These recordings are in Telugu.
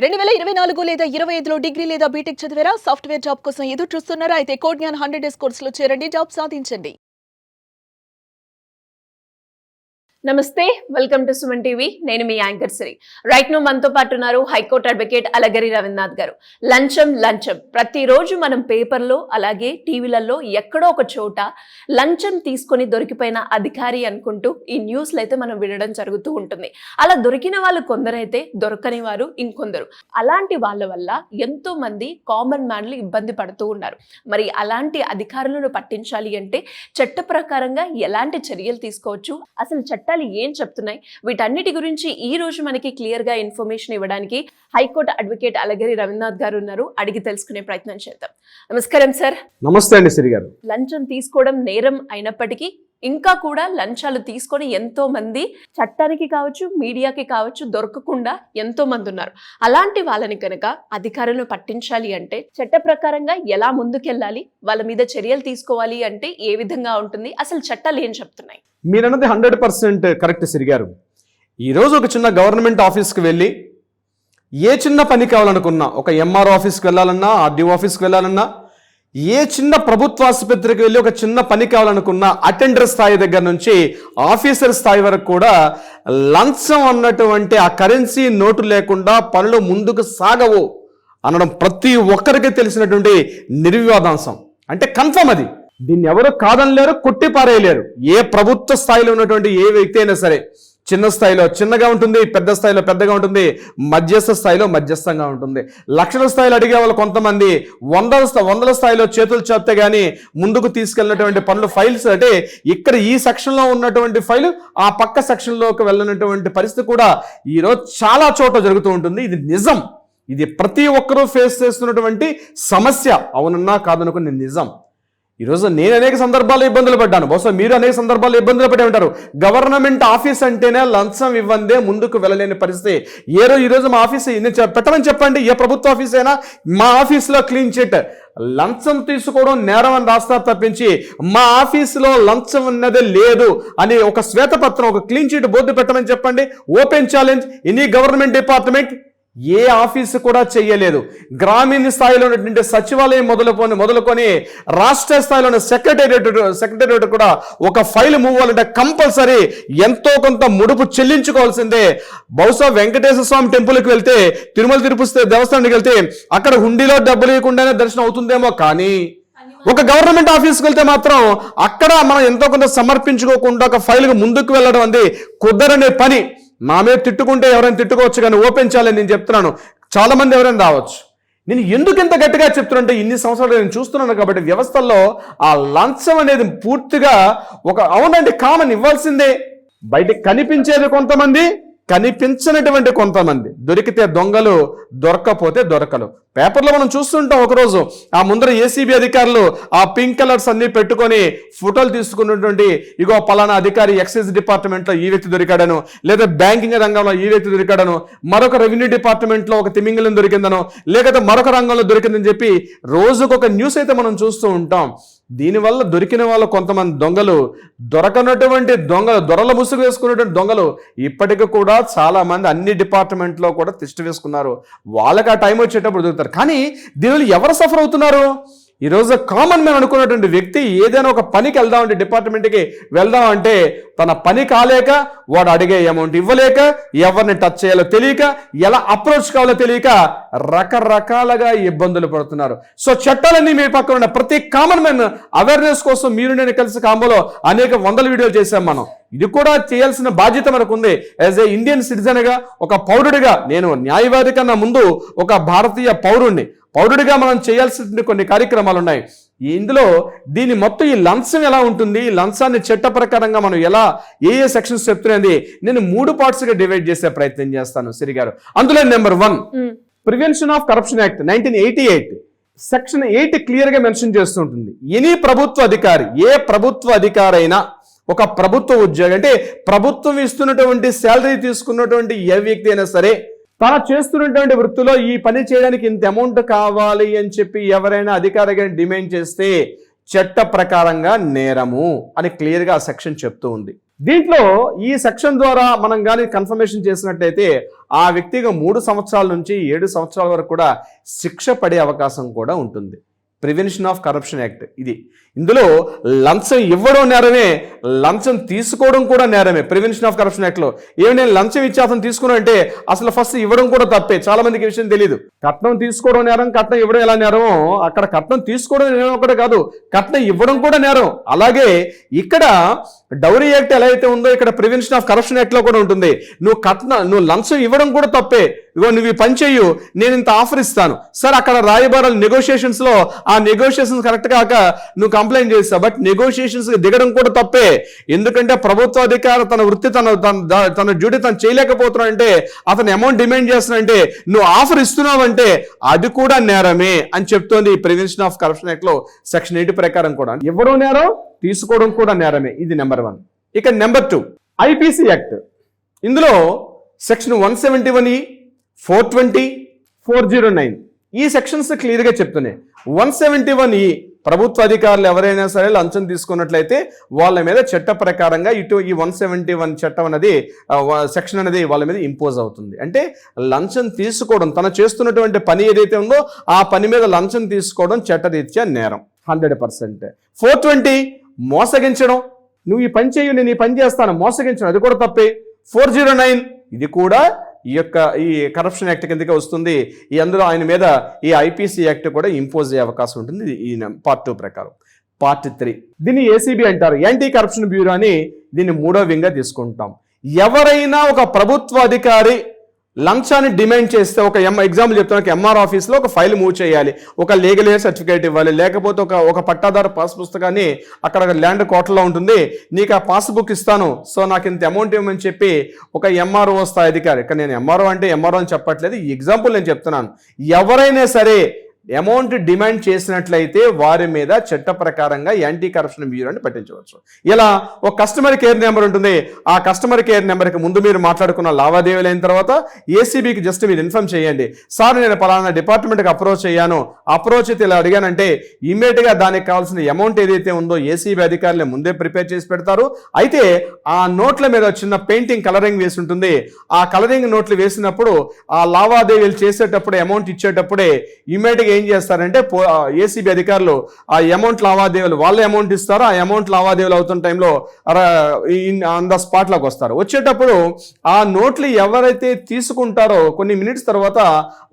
2024 లేదా 25లో డిగ్రీ లేదా బీటెక్ చదివారా? సాఫ్ట్‌వేర్ జాబ్ కోసం ఎదురు చూస్తున్నారా? అయితే కోడ్ జ్ఞాన్ 100 డేస్ కోర్సులో చేరండి, జాబ్ సాధించండి. నమస్తే, వెల్కమ్ టు సుమన్ టీవీ. నేను మీ యాంకర్ శ్రీ. రైట్ నో మనతో పాటు ఉన్నారు హైకోర్టు అడ్వకేట్ అలగరి రవీంద్రనాథ్ గారు. లంచం ప్రతిరోజు మనం పేపర్లో అలాగే టీవీలలో ఎక్కడో ఒక చోట లంచం తీసుకొని దొరికిపోయిన అధికారి అనుకుంటూ ఈ న్యూస్లు అయితే మనం వినడం జరుగుతూ ఉంటుంది. అలా దొరికిన వాళ్ళు కొందరైతే, దొరకని వారు ఇంకొందరు. అలాంటి వాళ్ళ వల్ల ఎంతో మంది కామన్ మ్యాన్లు ఇబ్బంది పడుతూ ఉన్నారు. మరి అలాంటి అధికారులను పట్టించాలి అంటే చట్ట ప్రకారంగా ఎలాంటి చర్యలు తీసుకోవచ్చు, అసలు చట్టాలు ఏం చెప్తున్నాయి, వీటన్నిటి గురించి ఈ రోజు మనకి క్లియర్ గా ఇన్ఫర్మేషన్ ఇవ్వడానికి హైకోర్టు అడ్వకేట్ అలగరి రవీంద్రనాథ్ గారు ఉన్నారు. అడిగి తెలుసుకునే ప్రయత్నం చేద్దాం. నమస్కారం సార్. నమస్తే అండి శ్రీ గారు. లంచం తీసుకోవడం నేరం అయినప్పటికీ ఇంకా కూడా లంచాలు తీసుకొని ఎంతో మంది చట్టానికి కావచ్చు, మీడియాకి కావచ్చు దొరకకుండా ఎంతో మంది ఉన్నారు. అలాంటి వాళ్ళని కనుక అధికారులను పట్టించాలి అంటే చట్ట ప్రకారంగా ఎలా ముందుకెళ్ళాలి, వాళ్ళ మీద చర్యలు తీసుకోవాలి అంటే ఏ విధంగా ఉంటుంది, అసలు చట్టాలు ఏం చెప్తున్నాయి? మీరన్నది 100% కరెక్ట్ శ్రీ గారు. ఈరోజు ఒక చిన్న గవర్నమెంట్ ఆఫీస్కి వెళ్ళి ఏ చిన్న పని కావాలనుకున్నా, ఒక ఎంఆర్ఓ ఆఫీస్కి వెళ్ళాలన్నా, ఆర్డీఓ ఆఫీస్కి వెళ్ళాలన్నా, ఏ చిన్న ప్రభుత్వ ఆసుపత్రికి వెళ్ళి ఒక చిన్న పని కావాలనుకున్నా, అటెండర్ స్థాయి దగ్గర నుంచి ఆఫీసర్ స్థాయి వరకు కూడా లంచం అన్నటువంటి ఆ కరెన్సీ నోటు లేకుండా పనులు ముందుకు సాగవు అనడం ప్రతి ఒక్కరికి తెలిసినటువంటి నిర్వివాదాంశం. అంటే కన్ఫర్మ్ అది. దీన్ని ఎవరు కాదనలేరు, కొట్టి పారేయలేరు. ఏ ప్రభుత్వ స్థాయిలో ఉన్నటువంటి ఏ వ్యక్తి అయినా సరే, చిన్న స్థాయిలో చిన్నగా ఉంటుంది, పెద్ద స్థాయిలో పెద్దగా ఉంటుంది, మధ్యస్థ స్థాయిలో మధ్యస్థంగా ఉంటుంది. లక్షల స్థాయిలో అడిగే వాళ్ళు కొంతమంది, వందల స్థాయిలో చేతులు చెప్తే కానీ ముందుకు తీసుకెళ్ళినటువంటి పనులు, ఫైల్స్ అంటే ఇక్కడ ఈ సెక్షన్లో ఉన్నటువంటి ఫైలు ఆ పక్క సెక్షన్లోకి వెళ్ళినటువంటి పరిస్థితి కూడా ఈరోజు చాలా చోట్ల జరుగుతూ ఉంటుంది. ఇది నిజం. ఇది ప్రతి ఒక్కరూ ఫేస్ చేస్తున్నటువంటి సమస్య. అవునన్నా కాదనుకుని నిజం. ఈరోజు నేను అనేక సందర్భాల్లో ఇబ్బందులు పడ్డాను, బహుశా మీరు అనేక సందర్భాల్లో ఇబ్బందులు పడే ఉంటారు. గవర్నమెంట్ ఆఫీస్ అంటేనే లంచం ఇవ్వందే ముందుకు వెళ్ళలేని పరిస్థితి. ఈరోజు మా ఆఫీస్ పెట్టమని చెప్పండి, ఏ ప్రభుత్వ ఆఫీస్ అయినా, మా ఆఫీస్లో క్లీన్ చిట్ లంచం తీసుకోవడం నేరం అని రాస్తారు తప్పించి మా ఆఫీసులో లంచం ఉన్నదే లేదు అని ఒక శ్వేతపత్రం, ఒక క్లీన్ చిట్ బోర్డు పెట్టమని చెప్పండి. Open challenge. Any government department ఏ ఆఫీసు కూడా చెయ్యలేదు. గ్రామీణ స్థాయిలో ఉన్నటువంటి సచివాలయం మొదలుకొని రాష్ట్ర స్థాయిలో ఉన్న సెక్రటేరియట్ కూడా ఒక ఫైల్ మూవ్ అవ్వాలంటే కంపల్సరీ ఎంతో కొంత ముడుపు చెల్లించుకోవాల్సిందే. బహుశా వెంకటేశ్వర స్వామి టెంపుల్కి వెళ్తే, తిరుమల తిరుపతి దేవస్థానానికి వెళ్తే అక్కడ హుండీలో డబ్బులు ఇవ్వకుండానే దర్శనం అవుతుందేమో, కానీ ఒక గవర్నమెంట్ ఆఫీస్కి వెళ్తే మాత్రం అక్కడ మనం ఎంతో కొంత సమర్పించుకోకుండా ఒక ఫైల్కి ముందుకు వెళ్ళడం అనేది కుదరనే పని. నా మీద తిట్టుకుంటే ఎవరైనా తిట్టుకోవచ్చు, కానీ ఓపెన్ చేయాలని నేను చెప్తున్నాను. చాలా మంది ఎవరైనా రావచ్చు. నేను ఎందుకు ఇంత గట్టిగా చెప్తున్నానంటే ఇన్ని సంవత్సరాలు నేను చూస్తున్నాను కాబట్టి వ్యవస్థల్లో ఆ లంచం అనేది పూర్తిగా ఒక అవునండి కామన్ ఇవ్వాల్సిందే. బయటకు కనిపించేది కొంతమంది, కనిపించినటువంటి కొంతమంది. దొరికితే దొంగలు, దొరకపోతే దొరకలు. పేపర్లో మనం చూస్తుంటాం. ఒకరోజు ఆ ముందర ఏసీబీ అధికారులు ఆ పింక్ కలర్స్ అన్ని పెట్టుకొని ఫోటోలు తీసుకున్నటువంటి, ఇగో పలానా అధికారి ఎక్సైజ్ డిపార్ట్మెంట్లో ఈ వ్యక్తి దొరికాడను, లేదా బ్యాంకింగ్ రంగంలో ఈ వ్యక్తి దొరికాడను, మరొక రెవెన్యూ డిపార్ట్మెంట్లో ఒక తిమింగలం దొరికిందను, లేకపోతే మరొక రంగంలో దొరికిందని చెప్పి రోజుకొక న్యూస్ అయితే మనం చూస్తూ ఉంటాం. దీనివల్ల దొరికిన వాళ్ళు కొంతమంది దొంగలు, దొరకనటువంటి దొంగలు, దొరల ముసుగు వేసుకున్నటువంటి దొంగలు ఇప్పటికీ కూడా చాలా మంది అన్ని డిపార్ట్మెంట్లో కూడా తిష్టి వేసుకున్నారు. వాళ్ళకి ఆ టైం వచ్చేటప్పుడు దొరుకుతారు. కానీ దీనివల్ల ఎవరు సఫర్ అవుతున్నారు? ఈరోజు కామన్ మ్యాన్ అనుకున్నటువంటి వ్యక్తి ఏదైనా ఒక పనికి వెళ్దామంటే, డిపార్ట్మెంట్కి వెళ్దామంటే తన పని కాలేక, వాడు అడిగే అమౌంట్ ఇవ్వలేక, ఎవరిని టచ్ చేయాలో తెలియక, ఎలా అప్రోచ్ కావాలో తెలియక రకరకాలుగా ఇబ్బందులు పడుతున్నారు. సో చట్టాలన్నీ మీ పక్కన ఉన్న ప్రతి కామన్ మ్యాన్ అవేర్నెస్ కోసం మీరు నేను కలిసి కాంబోలో అనేక వందల వీడియోలు చేశాం మనం. ఇది కూడా చేయాల్సిన బాధ్యత మనకుంది. యాజ్ ఏ ఇండియన్ సిటిజన్గా, ఒక పౌరుడిగా, నేను న్యాయవాది కన్నా ముందు ఒక భారతీయ పౌరుడిగా మనం చేయాల్సిన కొన్ని కార్యక్రమాలు ఉన్నాయి. ఇందులో దీని మొత్తం ఈ లంచం ఎలా ఉంటుంది, ఈ లంచాన్ని చట్ట ప్రకారంగా మనం ఎలా ఏ సెక్షన్స్ చెప్తున్నది నేను 3 పార్ట్స్గా డివైడ్ చేసే ప్రయత్నం చేస్తాను శ్రీ గారు. అందులో number 1, prevention of corruption act 1988 section 8 క్లియర్గా మెన్షన్ చేస్తుంటుంది. ఎనీ ప్రభుత్వ అధికారి, ఏ ప్రభుత్వ అధికారి అయినా, ఒక ప్రభుత్వ ఉద్యోగి అంటే ప్రభుత్వం ఇస్తున్నటువంటి శాలరీ తీసుకున్నటువంటి ఏ వ్యక్తి అయినా సరే, తను చేస్తున్నటువంటి వృత్తిలో ఈ పని చేయడానికి ఇంత అమౌంట్ కావాలి అని చెప్పి ఎవరైనా అధికారిగా డిమాండ్ చేస్తే చట్ట ప్రకారంగా నేరము అని క్లియర్గా ఆ సెక్షన్ చెప్తూ ఉంది. దీంట్లో ఈ సెక్షన్ ద్వారా మనం కానీ కన్ఫర్మేషన్ చేసినట్లయితే ఆ వ్యక్తిగా 3 సంవత్సరాల నుంచి 7 సంవత్సరాల వరకు కూడా శిక్ష పడే అవకాశం కూడా ఉంటుంది. ప్రివెన్షన్ ఆఫ్ కరప్షన్ యాక్ట్ ఇది. ఇందులో లంచం ఇవ్వడం నేరమే, లంచం తీసుకోవడం కూడా నేరమే. ప్రివెన్షన్ ఆఫ్ కరప్షన్ యాక్ట్లో నేను లంచం ఇచ్చి అతను తీసుకున్నా అంటే అసలు ఫస్ట్ ఇవ్వడం కూడా తప్పే. చాలా మందికి ఈ విషయం తెలియదు. కట్నం తీసుకోవడం నేరం, కట్నం ఇవ్వడం ఎలా నేరమో అక్కడ కట్నం తీసుకోవడం నేరం ఒకటే కాదు, కట్నం ఇవ్వడం కూడా నేరం. అలాగే ఇక్కడ డౌరీ యాక్ట్ ఎలా అయితే ఉందో ఇక్కడ ప్రివెన్షన్ ఆఫ్ కరప్షన్ యాక్ట్ లో కూడా ఉంటుంది. నువ్వు లంచం ఇవ్వడం కూడా తప్పే. ఇగో నువ్వు ఈ పని చెయ్యు, నేను ఇంత ఆఫర్ ఇస్తాను సార్. అక్కడ రాయబారాలు నెగోషియేషన్స్ లో ఆ నెగోషియేషన్స్ కరెక్ట్ కాక నువ్వు కంప్లైంట్ చేస్తావు, బట్ నెగోషియేషన్స్ దిగడం కూడా తప్పే. ఎందుకంటే ప్రభుత్వ అధికారి తన వృత్తి తన డ్యూటీ తను చేయలేకపోతున్నాడంటే, అతను అమౌంట్ డిమాండ్ చేస్తున్నాడంటే, నువ్వు ఆఫర్ ఇస్తున్నావంటే అది కూడా నేరమే అని చెప్తోంది ఈ ప్రివెన్షన్ ఆఫ్ కరప్షన్ యాక్ట్ లో సెక్షన్ 8 ప్రకారం కూడా. ఇవ్వడం నేరం, తీసుకోవడం కూడా నేరమే. ఇది నెంబర్ 1. ఇక నెంబర్ 2 ఐపీసీ యాక్ట్. ఇందులో సెక్షన్ 171E, 420, 409 ఈ సెక్షన్స్ క్లియర్గా చెప్తున్నాయి. 171E ప్రభుత్వ అధికారులు ఎవరైనా సరే లంచం తీసుకున్నట్లయితే వాళ్ళ మీద చట్ట ప్రకారంగా ఈ 171 చట్టం అనేది సెక్షన్ అనేది వాళ్ళ మీద ఇంపోజ్ అవుతుంది. అంటే లంచం తీసుకోవడం, తను చేస్తున్నటువంటి పని ఏదైతే ఉందో ఆ పని మీద లంచం తీసుకోవడం చట్టరీత్యా నేరం 100%. 420 మోసగించడం, నువ్వు ఈ పని చేయు నేను ఈ పని చేస్తాను, మోసగించడం, అది కూడా తప్పే. 409 ఇది కూడా ఈ కరప్షన్ యాక్ట్ కిందకే వస్తుంది. అందులో ఆయన మీద ఈ ఐపీసీ యాక్ట్ కూడా ఇంపోజ్ అయ్యే అవకాశం ఉంటుంది ఈ పార్ట్ 2 ప్రకారం. పార్ట్ 3 దీన్ని ఏసీబీ అంటారు, యాంటీ కరప్షన్ బ్యూరో అని. దీన్ని 3వ వింగ్గా తీసుకుంటాం. ఎవరైనా ఒక ప్రభుత్వ అధికారి లంచాన్ని డిమాండ్ చేస్తే, ఒక ఎగ్జాంపుల్ చెప్తాను, ఎంఆర్ ఆఫీస్లో ఒక ఫైల్ మూవ్ చేయాలి, ఒక లీగల్ ఎయిడ్ సర్టిఫికేట్ ఇవ్వాలి, లేకపోతే ఒక పట్టాదారు పాస్ పుస్తకాన్ని అక్కడ ల్యాండ్ కోర్టులో ఉంటుంది, నీకు ఆ పాస్బుక్ ఇస్తాను, సో నాకు ఇంత అమౌంట్ ఇవ్వమని చెప్పి ఒక ఎంఆర్ఓ స్థాయి అధికారి, ఇక్కడ నేను ఎంఆర్ఓ అంటే ఎంఆర్ఓ అని చెప్పట్లేదు, ఈ ఎగ్జాంపుల్ నేను చెప్తున్నాను, ఎవరైనా సరే అమౌంట్ డిమాండ్ చేసినట్లయితే వారి మీద చట్ట ప్రకారంగా యాంటీ కరప్షన్ బ్యూరోని పట్టించవచ్చు. ఇలా ఒక కస్టమర్ కేర్ నెంబర్ ఉంటుంది. ఆ కస్టమర్ కేర్ నెంబర్కి ముందు మీరు మాట్లాడుకున్న లావాదేవీలు అయిన తర్వాత ఏసీబీకి జస్ట్ మీరు ఇన్ఫార్మ్ చేయండి, సార్ నేను పలానా డిపార్ట్మెంట్కి అప్రోచ్ అయ్యాను, అప్రోచ్ అయితే ఇలా అడిగానంటే ఇమ్మీడియట్గా దానికి కావాల్సిన అమౌంట్ ఏదైతే ఉందో ఏసీబీ అధికారులు ముందే ప్రిపేర్ చేసి పెడతారు. అయితే ఆ నోట్ల మీద చిన్న పెయింటింగ్ కలరింగ్ వేసి ఉంటుంది. ఆ కలరింగ్ నోట్లు వేసినప్పుడు ఆ లావాదేవీలు చేసేటప్పుడు అమౌంట్ ఇచ్చేటప్పుడే ఇమ్మీడియట్గా ఏం చేస్తారంటే ఏసీబీ అధికారులు ఆ అమౌంట్ లావాదేవీలు వాళ్ళే అమౌంట్ ఇస్తారు. ఆ అమౌంట్ లావాదేవీలు అవుతున్న టైంలో ఆన్ ద స్పాట్ లోకి వస్తారు. వచ్చేటప్పుడు ఆ నోట్లు ఎవరైతే తీసుకుంటారో కొన్ని మినిట్స్ తర్వాత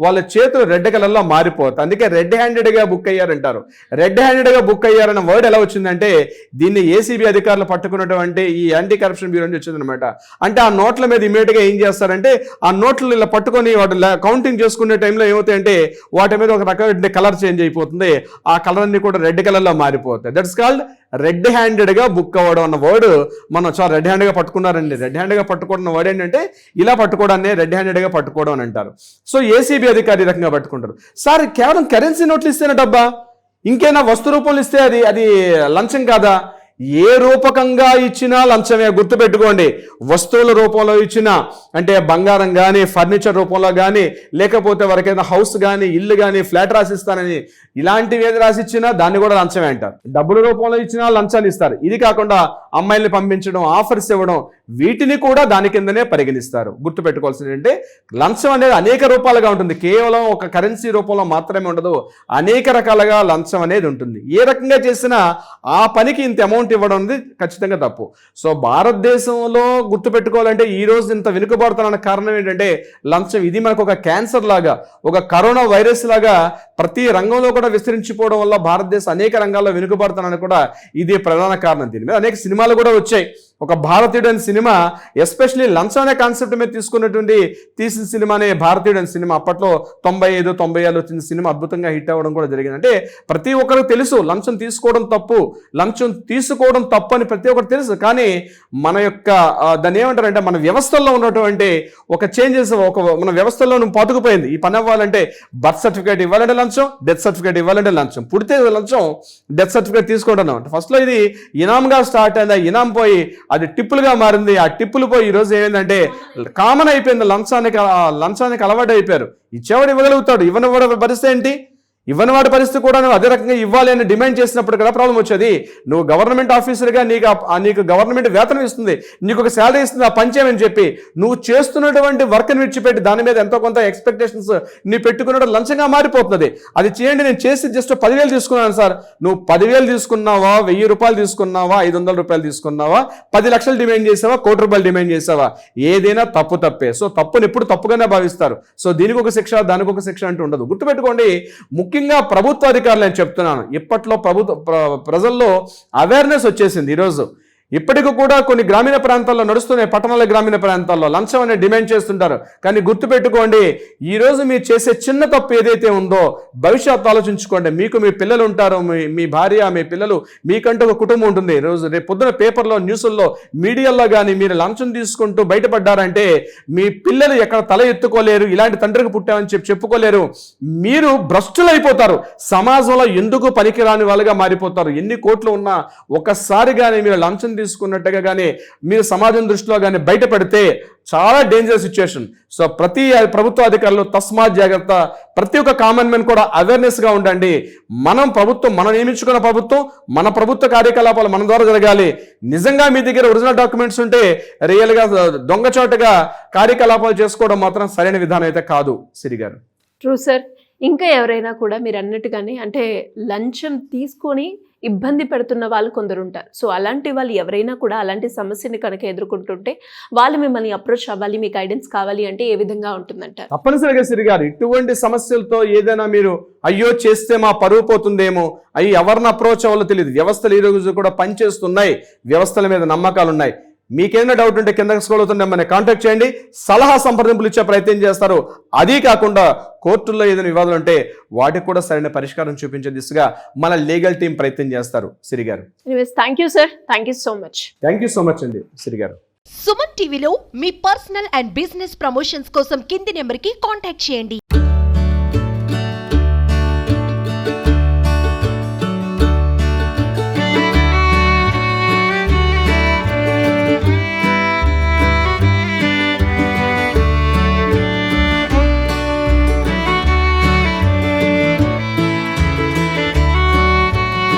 వాళ్ళ చేతులు రెడ్ కలర్లో మారిపోతాయి. అందుకే రెడ్ హ్యాండెడ్ గా బుక్ అయ్యారంటారు. రెడ్ హ్యాండెడ్ గా బుక్ అయ్యారన్న వర్డ్ ఎలా వచ్చిందంటే దీన్ని ఏసీబీ అధికారులు పట్టుకున్నటువంటి ఈ యాంటీ కరప్షన్ బ్యూరో నుంచి వచ్చిందనమాట. అంటే ఆ నోట్ల మీద ఇమీడియట్ గా ఏం చేస్తారంటే ఆ నోట్లు ఇలా పట్టుకొని వాటి కౌంటింగ్ చేసుకునే టైంలో ఏమవుతాయంటే వాటి మీద ఒక రకమైన కలర్ చేంజ్ అయిపోతుంది. ఆ కలర్ అన్ని కూడా రెడ్ కలర్ లో మారిపోతాయి. దట్స్ కాల్డ్ రెడ్ హ్యాండెడ్ గా బుక్ అవ్వడం అన్న వర్డ్. మనం చాలా రెడ్ హ్యాండ్ గా పట్టుకున్నారండి. రెడ్ హ్యాండ్ గా పట్టుకోవడం వర్డ్ ఏంటంటే ఇలా పట్టుకోవడాన్ని రెడ్ హ్యాండెడ్ గా పట్టుకోవడం అని అంటారు. సో ఏసీబీ అధికారి ఈ రకంగా పట్టుకుంటారు. సార్ కేవలం కరెన్సీ నోట్లు ఇస్తేనే డబ్బా, ఇంకేనా వస్తు రూపంలో ఇస్తే అది లంచం కాదా? ఏ రూపకంగా ఇచ్చినా లంచమే, గుర్తుపెట్టుకోండి. వస్తువుల రూపంలో ఇచ్చినా అంటే బంగారం కానీ ఫర్నిచర్ రూపంలో కానీ లేకపోతే వరకైనా హౌస్ కానీ ఇల్లు కానీ ఫ్లాట్ రాసిస్తానని ఇలాంటివి ఏది రాసిచ్చినా దాన్ని కూడా లంచమే అంటారు. డబ్బుల రూపంలో ఇచ్చినా లంచాన్ని ఇస్తారు. ఇది కాకుండా అమ్మాయిల్ని పంపించడం, ఆఫర్స్ ఇవ్వడం, వీటిని కూడా దాని కిందనే పరిగణిస్తారు. గుర్తుపెట్టుకోవాల్సింది ఏంటంటే లంచం అనేది అనేక రూపాలుగా ఉంటుంది, కేవలం ఒక కరెన్సీ రూపంలో మాత్రమే ఉండదు, అనేక రకాలుగా లంచం అనేది ఉంటుంది. ఏ రకంగా చేసినా ఆ పనికి ఇంత అమౌంట్ ఇవ్వడం అనేది ఖచ్చితంగా తప్పు. సో భారతదేశంలో గుర్తుపెట్టుకోవాలంటే ఈ రోజు ఇంత వెనుకబడుతున్న కారణం ఏంటంటే లంచం. ఇది మనకు ఒక క్యాన్సర్ లాగా, ఒక కరోనా వైరస్ లాగా ప్రతి రంగంలో కూడా విస్తరించిపోవడం వల్ల భారతదేశం అనేక రంగాల్లో వెనుకబడుతున్నాను కూడా ఇది ప్రధాన కారణం. దీని మీద అనేక సినిమాలు కూడా వచ్చాయి. ఒక భారతీయుడు అనే సినిమా ఎస్పెషల్లీ లంచం అనే కాన్సెప్ట్ మీద తీసిన సినిమానే భారతీయుడు అనే సినిమా. అప్పట్లో 95-96 వచ్చిన సినిమా అద్భుతంగా హిట్ అవ్వడం కూడా జరిగింది. అంటే ప్రతి ఒక్కరికి తెలుసు లంచం తీసుకోవడం తప్పు, లంచం తీసుకోవడం తప్పు అని ప్రతి ఒక్కరు తెలుసు. కానీ మన యొక్క దాన్ని ఏమంటారంటే మన వ్యవస్థల్లో ఉన్నటువంటి ఒక చేంజెస్, మన వ్యవస్థల్లో పాతుకుపోయింది. ఈ పని అవ్వాలంటే బర్త్ సర్టిఫికేట్ ఇవ్వాలంటే లంచం, డెత్ సర్టిఫికేట్ ఇవ్వాలంటే లంచం, పుడితే లంచం, డెత్ సర్టిఫికేట్ తీసుకుంటున్నాం. ఫస్ట్లో ఇది ఇనాంగా స్టార్ట్ అయింది, ఆ ఇనాం పోయి అది టిప్పులుగా మారింది, ఆ టిప్పులు పోయి ఈరోజు ఏమైందంటే కామన్ అయిపోయింది. లంచానికి అలవాటు అయిపోయారు. ఇచ్చేవాడు ఇవ్వగలుగుతాడు, ఇవ్వనివ్వడం పరిస్థితి ఏంటి? ఇవ్వని వాడి పరిస్థితి కూడా నువ్వు అదే రకంగా ఇవ్వాలి అని డిమాండ్ చేసినప్పుడు కదా ప్రాబ్లం వచ్చేది. నువ్వు గవర్నమెంట్ ఆఫీసర్గా నీకు గవర్నమెంట్ వేతనం ఇస్తుంది, నీకు ఒక శాలరీ ఇస్తుంది, ఆ పంచేమని చెప్పి నువ్వు చేస్తున్నటువంటి వర్క్ని విడిచిపెట్టి దాని మీద ఎంతో కొంత ఎక్స్పెక్టేషన్స్ నీ పెట్టుకున్న లంచంగా మారిపోతుంది. అది చేయండి, నేను చేసి జస్ట్ 10,000 తీసుకున్నాను సార్. నువ్వు 10,000 తీసుకున్నావా, 1,000 రూపాయలు తీసుకున్నావా, 500 రూపాయలు తీసుకున్నావా, 10 లక్షలు డిమాండ్ చేసావా, 1 కోటి రూపాయలు డిమాండ్ చేసావా, ఏదైనా తప్పే. సో తప్పుని ఎప్పుడు తప్పుగానే భావిస్తారు. సో దీనికి ఒక శిక్ష, దానికి ఒక శిక్ష అంటూ ఉండదు. గుర్తుపెట్టుకోండి, ముఖ్యంగా ప్రభుత్వ అధికారులు నేను చెప్తున్నాను, ఇప్పట్లో ప్రజల్లో అవేర్నెస్ వచ్చేసింది. ఈరోజు ఇప్పటికీ కూడా కొన్ని గ్రామీణ ప్రాంతాల్లో నడుస్తున్నాయి, పట్టణాల గ్రామీణ ప్రాంతాల్లో లంచం అనే డిమాండ్ చేస్తుంటారు. కానీ గుర్తుపెట్టుకోండి, ఈరోజు మీరు చేసే చిన్న తప్పు ఏదైతే ఉందో భవిష్యత్తు ఆలోచించుకోండి. మీకు మీ పిల్లలు ఉంటారు, మీ భార్య, మీ పిల్లలు, మీకంటూ ఒక కుటుంబం ఉంటుంది. ఈరోజు రేపు పొద్దున పేపర్లో, న్యూస్ల్లో, మీడియాలో కానీ మీరు లంచం తీసుకుంటూ బయటపడ్డారంటే మీ పిల్లలు ఎక్కడ తల ఎత్తుకోలేరు, ఇలాంటి తండ్రికి పుట్టామని చెప్పుకోలేరు. మీరు భ్రష్టులైపోతారు, సమాజంలో ఎందుకు పనికిరాని వాళ్ళుగా మారిపోతారు. ఎన్ని కోట్లు ఉన్నా ఒక్కసారి కానీ మీరు లంచం తీసుకున్నట్టుగా కానీ మీరు సమాజం దృష్టిలో కానీ బయటపడితే చాలా డేంజర్ సిచ్యుయేషన్. సో ప్రతి ప్రభుత్వ అధికారులు తస్మాత్ జాగ్రత్త, ప్రతి ఒక్క కామన్ మ్యాన్ కూడా అవేర్నెస్ గా ఉండండి. మనం నియమించుకున్న ప్రభుత్వం, మన ప్రభుత్వ కార్యకలాపాలు మన ద్వారా జరగాలి. నిజంగా మీ దగ్గర ఒరిజినల్ డాక్యుమెంట్స్ ఉంటే రియల్ గా దొంగచోటగా కార్యకలాపాలు చేసుకోవడం మాత్రం సరైన విధానం అయితే కాదు. సిరి గారు, ట్రూ సార్. ఇంకా ఎవరైనా కూడా మీరు అన్నట్టుగానే అంటే లంచం తీసుకొని ఇబ్బంది పెడుతున్న వాళ్ళు కొందరు ఉంటారు. సో అలాంటి వాళ్ళు ఎవరైనా కూడా అలాంటి సమస్యని కనుక ఎదుర్కొంటుంటే వాళ్ళు మిమ్మల్ని అప్రోచ్ అవ్వాలి, మీ గైడెన్స్ కావాలి అంటే ఏ విధంగా ఉంటుందంటారు? తప్పనిసరిగా సిరి గారు, ఇటువంటి సమస్యలతో ఏదైనా మీరు అయ్యో చేస్తే మా పరువు పోతుందేమో, ఎవరిని అప్రోచ్ అవ్వాలో తెలియదు. వ్యవస్థలు ఈ రోజు కూడా పనిచేస్తున్నాయి, వ్యవస్థల మీద నమ్మకాలు ఉన్నాయి. మీకేమైనా డౌట్ ఉంటే కింద స్క్రోల్ అవుతుంటే మన కాంటాక్ట్ చేయండి, సలహా సంప్రదింపులు ఇచ్చే ప్రయత్నం చేస్తారు. అదీ కాకుండా కోర్టుల్లో ఏదైనా వివాదాలు ఉంటే వాటికి కూడా సరైన పరిష్కారం చూపించే దిశగా మన లీగల్ టీం ప్రయత్నం చేస్తారు. సిరి గారు, thank you sir, thank you so much. Thank you so much అండి సిరి గారు. సుమన్ టీవీలో మీ పర్సనల్ అండ్ బిజినెస్ ప్రమోషన్స్ కోసం కింది నెంబర్కి కాంటాక్ట్ చేయండి.